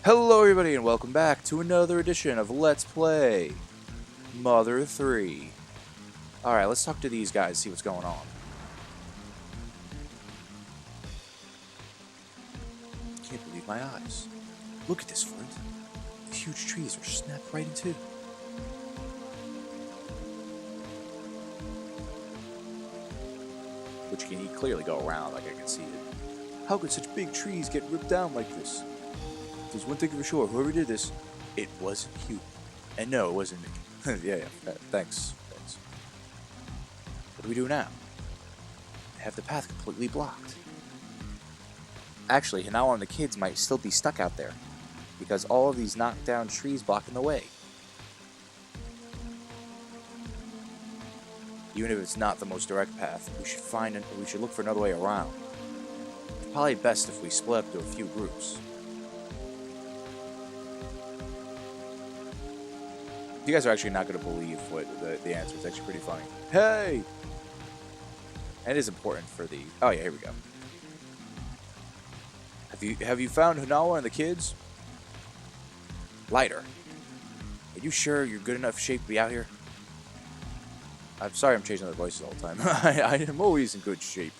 Hello everybody and welcome back to another edition of Let's Play Mother 3. Alright, let's talk to these guys, see what's going on. Can't believe my eyes. Look at this, Flint. These huge trees are snapped right in two. Which can clearly go around, like I can see it. How could such big trees get ripped down like this? There's one thing for sure, whoever did this, it wasn't you. And no, it wasn't me. yeah, thanks. What do we do now? I have the path completely blocked. Actually, now on the kids might still be stuck out there, because all of these knocked down trees blocking the way. Even if it's not the most direct path, we should look for another way around. It's probably best if we split up to a few groups. You guys are actually not going to believe what the answer is. It's actually pretty funny. Hey! And it is important for the... Oh yeah, here we go. Have you found Hanawa and the kids? Lighter. Are you sure you're good enough shape to be out here? I'm sorry I'm changing their voices all the time. I am always in good shape.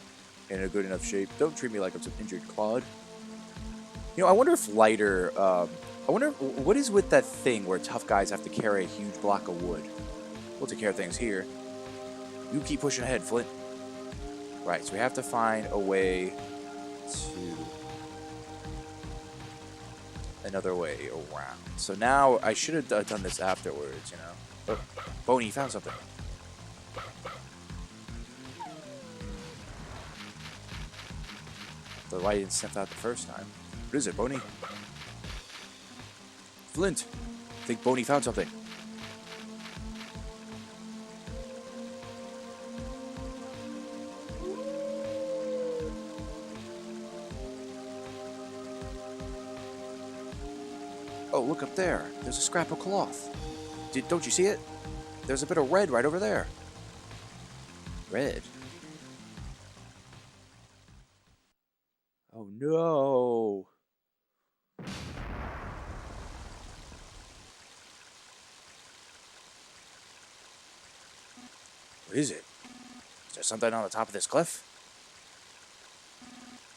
In a good enough shape. Don't treat me like I'm some injured clod. You know, I wonder if Lighter... I wonder what is with that thing where tough guys have to carry a huge block of wood. We'll take care of things here. You keep pushing ahead, Flint. Right, so we have to find a way to... another way around. So now, I should have done this afterwards, you know. Oh, Boney, you found something. The light didn't snap out the first time. What is it, Boney? Flint, I think Boney found something. Oh, look up there. There's a scrap of cloth. Don't you see it? There's a bit of red right over there. Red? Oh no. What is it? Is there something on the top of this cliff?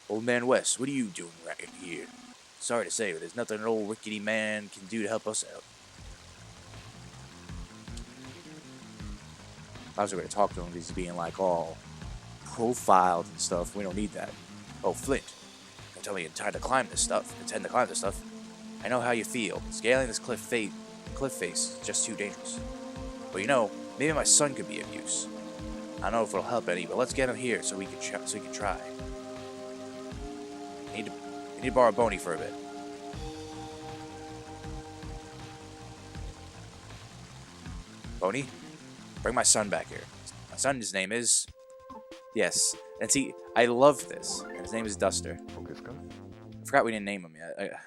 Old Man West, what are you doing right here? Sorry to say, but there's nothing an old rickety man can do to help us out. I was going to talk to him, he's being like all profiled and stuff. We don't need that. Oh, Flint, don't tell me you're trying to climb this stuff. Intend to climb this stuff. I know how you feel. Scaling this cliff face is just too dangerous. But you know, maybe my son could be of use. I don't know if it'll help any, but let's get him here so we can try. I need to borrow Boney for a bit. Boney, bring my son back here. My son, his name is... Yes, and see, I love this. And his name is Duster. I forgot we didn't name him yet.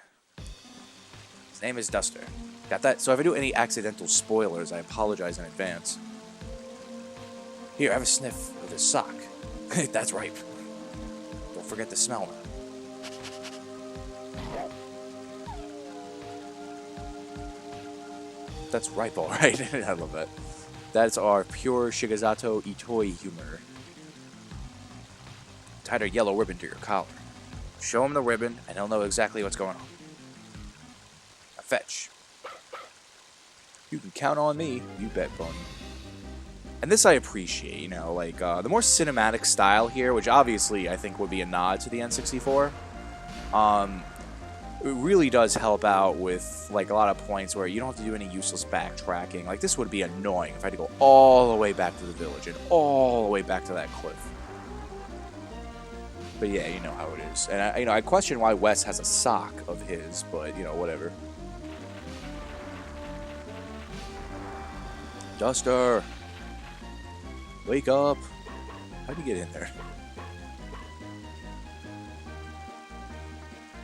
His name is Duster. Got that? So if I do any accidental spoilers, I apologize in advance. Here, have a sniff of this sock. That's ripe. Don't forget to smell it. That's ripe, alright. I love that. That's our pure Shigesato Itoi humor. Tied a yellow ribbon to your collar. Show him the ribbon, and he'll know exactly what's going on. Now fetch. You can count on me. You bet, Boney. And this I appreciate, you know, like, the more cinematic style here, which obviously I think would be a nod to the N64, it really does help out with, like, a lot of points where you don't have to do any useless backtracking. Like, this would be annoying if I had to go all the way back to the village and all the way back to that cliff. But yeah, you know how it is. And, I question why Wes has a sock of his, but, you know, whatever. Duster! Wake up! How'd you get in there?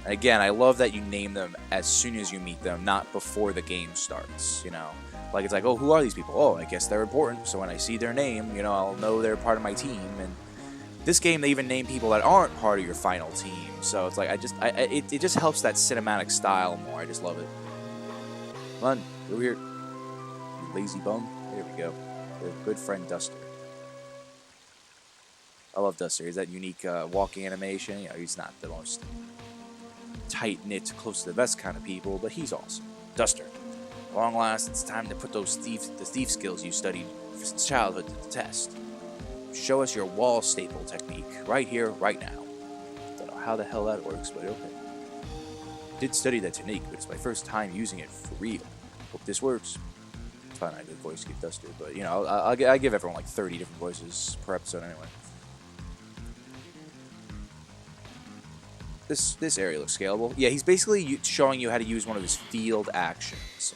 And again, I love that you name them as soon as you meet them, not before the game starts, you know? Like, it's like, oh, who are these people? Oh, I guess they're important, so when I see their name, you know, I'll know they're part of my team, and This game, they even name people that aren't part of your final team. So it's like, it just helps that cinematic style more. I just love it. Come on, over here. You lazy bum. There we go. Your good friend Duster. I love Duster. He's that unique walking animation. You know, he's not the most tight-knit, close to the vest kind of people, but he's awesome. Duster. At long last, it's time to put the thief skills you studied since childhood to the test. Show us your wall staple technique right here, right now. Don't know how the hell that works, but okay. Did study that technique, but it's my first time using it for real. Hope this works. It's fine, I did voice give Duster, but you know, I give everyone like 30 different voices per episode anyway. This area looks scalable. Yeah, he's basically showing you how to use one of his field actions.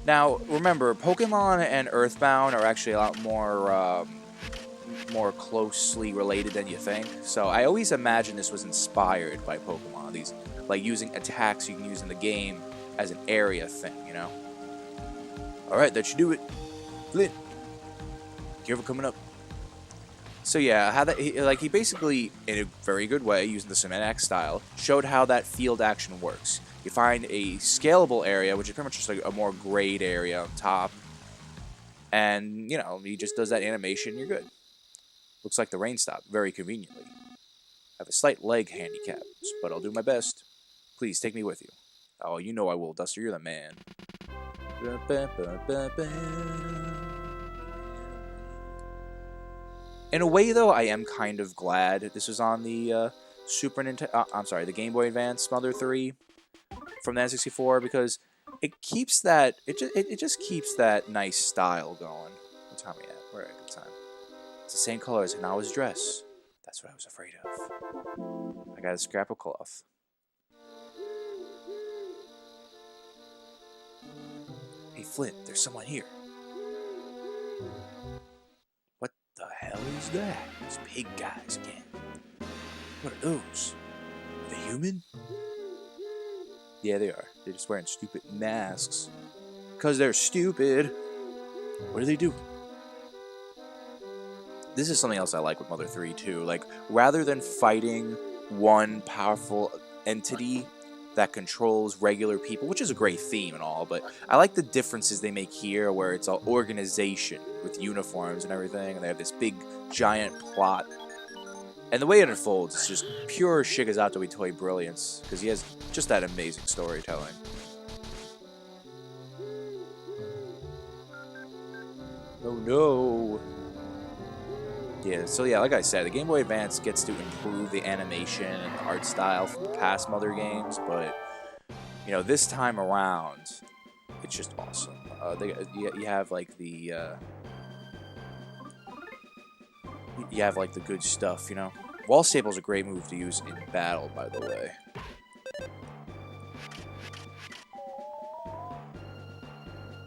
Now, remember, Pokemon and Earthbound are actually a lot more closely related than you think. So I always imagine this was inspired by Pokemon. These, like, using attacks you can use in the game as an area thing, you know? Alright, that should do it. Flint. Careful coming up. So yeah, how that he basically, in a very good way, using the cinematic style, showed how that field action works. You find a scalable area, which is pretty much just like a more grayed area on top, and you know he just does that animation. You're good. Looks like the rain stopped very conveniently. I have a slight leg handicap, but I'll do my best. Please take me with you. Oh, you know I will, Duster. You're the man. In a way, though, I am kind of glad this was on the Super Nintendo. I'm sorry, the Game Boy Advance Mother 3 from the N64, because it keeps that. It just keeps that nice style going. What time are we at? We're at a good time. It's the same color as Hanawa's dress. That's what I was afraid of. I got a scrap of cloth. Hey, Flint, there's someone here. What the hell is that? Those pig guys again. What are those? Are they human? Yeah, they are. They're just wearing stupid masks. Because they're stupid. What do they do? This is something else I like with Mother 3, too. Like, rather than fighting one powerful entity that controls regular people, which is a great theme and all, but I like the differences they make here, where it's an organization with uniforms and everything, and they have this big, giant plot. And the way it unfolds is just pure Shigesato Itoi brilliance, because he has just that amazing storytelling. Oh no! Yeah, so yeah, like I said, the Game Boy Advance gets to improve the animation and the art style from the past Mother games, but, you know, this time around, it's just awesome. You have, like, the, you have, like, the good stuff, you know? Wall Staple's a great move to use in battle, by the way.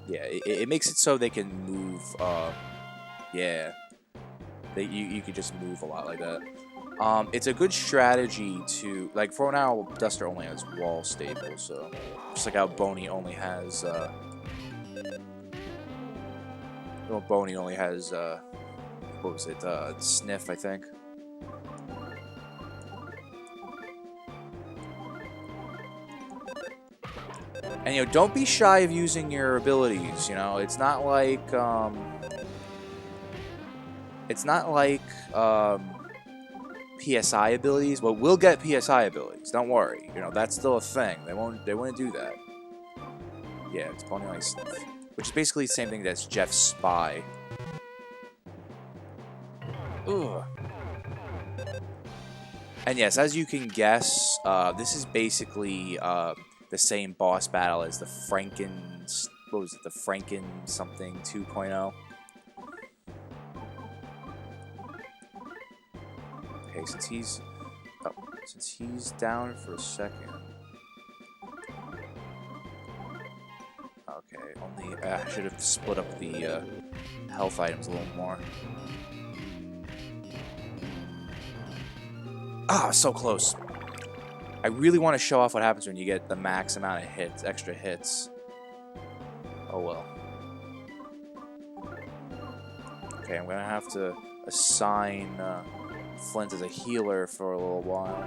Yeah, it makes it so they can move, yeah. You could just move a lot like that. It's a good strategy to, like, for now, Duster only has Wall Staple, so just like how Boney only has, Boney only has, what was it, Sniff, I think. And, you know, don't be shy of using your abilities, you know, it's not like, PSI abilities. Well, we'll get PSI abilities. Don't worry. You know, that's still a thing. They won't do that. Yeah, it's Pony Ice Sniff. Which is basically the same thing as Jeff's Spy. Ugh. And yes, as you can guess, this is basically the same boss battle as the what was it? The Franken something 2.0. Okay, since he's down for a second. Okay, I should have split up the health items a little more. Ah, so close. I really want to show off what happens when you get the max amount of hits, extra hits. Oh well. Okay, I'm gonna have to assign Flint as a healer for a little while.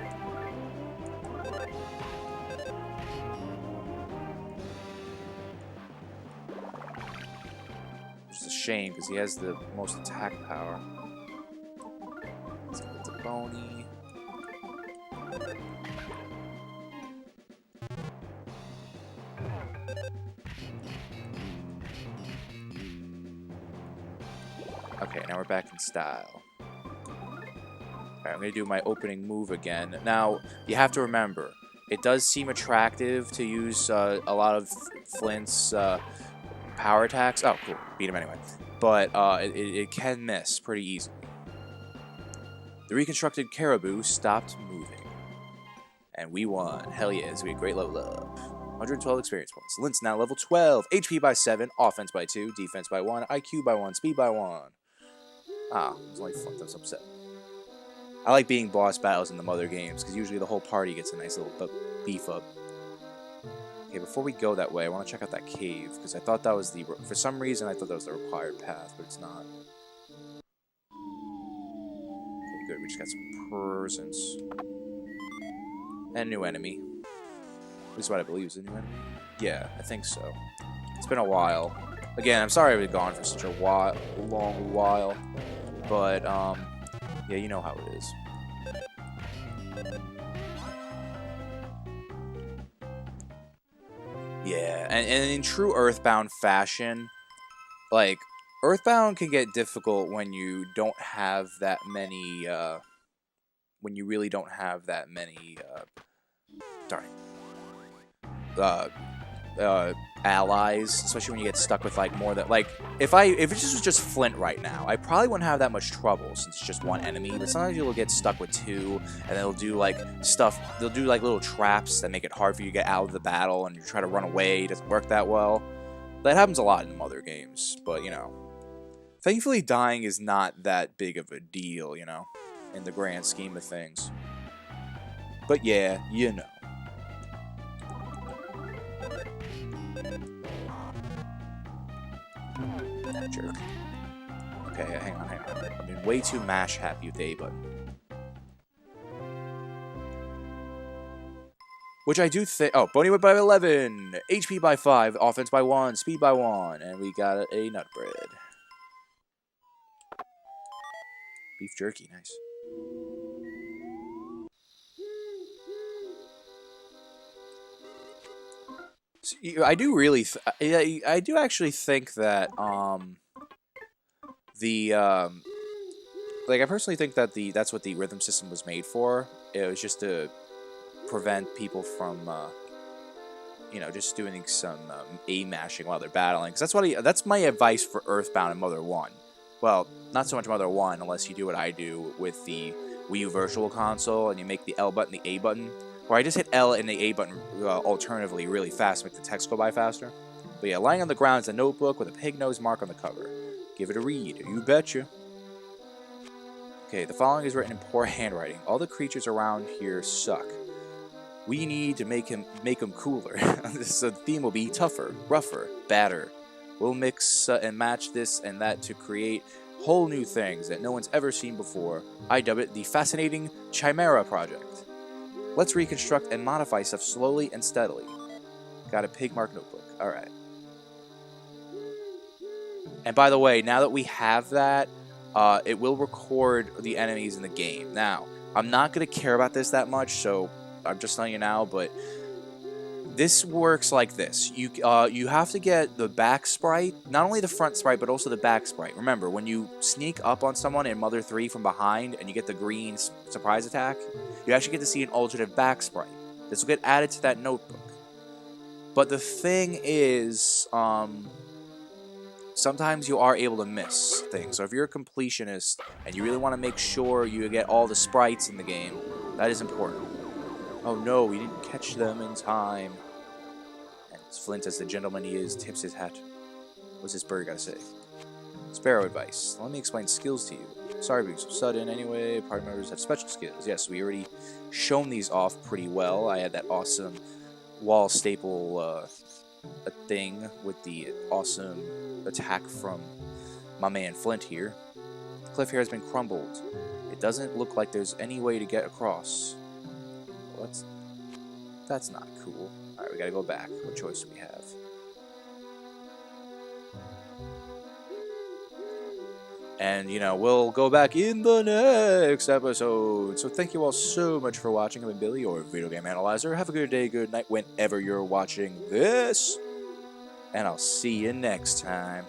Which is a shame, because he has the most attack power. Let's get the Boney. Okay, now we're back in style. Alright, I'm going to do my opening move again. Now, you have to remember, it does seem attractive to use a lot of Flint's power attacks. Oh, cool. Beat him anyway. But it can miss pretty easily. The reconstructed Caribou stopped moving. And we won. Hell yes, we had a great level up. 112 experience points. Lint's now level 12. HP by 7, offense by 2, defense by 1, IQ by 1, speed by 1. Ah, it was only Flint that was upset. I like being boss battles in the Mother games, because usually the whole party gets a nice little beef up. Okay, before we go that way, I want to check out that cave, because I thought that was the... For some reason, I thought that was the required path, but it's not. Okay, good. We just got some presents. And a new enemy. At least what I believe is a new enemy. Yeah, I think so. It's been a while. Again, I'm sorry I've been gone for such a long while. But, yeah, you know how it is. Yeah, and in true Earthbound fashion, like, Earthbound can get difficult when you don't have that many, when you really don't have that many, allies, especially when you get stuck with like more than like if it just was Flint right now, I probably wouldn't have that much trouble since it's just one enemy. But sometimes you'll get stuck with two, and they'll do like stuff. They'll do like little traps that make it hard for you to get out of the battle, and you try to run away. It doesn't work that well. That happens a lot in Mother games, but you know, thankfully dying is not that big of a deal, you know, in the grand scheme of things. But yeah, you know. That jerk. Okay, hang on. I've been way too mash happy with the A button. Which I do think... Oh, Boney Whip by 11, HP by 5, offense by 1, speed by 1, and we got a nut bread. Beef jerky, nice. So, I do really... I do actually think that, like, I personally think that that's what the rhythm system was made for. It was just to prevent people from, you know, just doing some A-mashing while they're battling. Because that's my advice for Earthbound and Mother 1. Well, not so much Mother 1, unless you do what I do with the Wii U Virtual Console, and you make the L button the A button. Or I just hit L and the A button alternatively really fast to make the text go by faster. But yeah, lying on the ground is a notebook with a pig nose mark on the cover. Give it a read. You betcha. Okay, the following is written in poor handwriting. All the creatures around here suck. We need to make them cooler. So the theme will be tougher, rougher, badder. We'll mix and match this and that to create whole new things that no one's ever seen before. I dub it the Fascinating Chimera Project. Let's reconstruct and modify stuff slowly and steadily. Got a pig mark notebook. Alright. And by the way, now that we have that, it will record the enemies in the game. Now, I'm not going to care about this that much, so I'm just telling you now, but this works like this. You have to get the back sprite, not only the front sprite, but also the back sprite. Remember, when you sneak up on someone in Mother 3 from behind and you get the green surprise attack, you actually get to see an alternate back sprite. This will get added to that notebook. But the thing is, sometimes you are able to miss things. So if you're a completionist and you really want to make sure you get all the sprites in the game, that is important. Oh no, we didn't catch them in time. And Flint, as the gentleman he is, tips his hat. What's this bird gotta say? Sparrow advice. Let me explain skills to you. Sorry being so sudden. Anyway, party members have special skills. Yes, we already shown these off pretty well. I had that awesome wall staple thing with the awesome attack from my man Flint here. The cliff here has been crumbled. It doesn't look like there's any way to get across. Well, that's not cool. Alright, we gotta go back. What choice do we have? And, you know, we'll go back in the next episode. So thank you all so much for watching. I've been Billy, your video game analyzer. Have a good day, good night, whenever you're watching this. And I'll see you next time.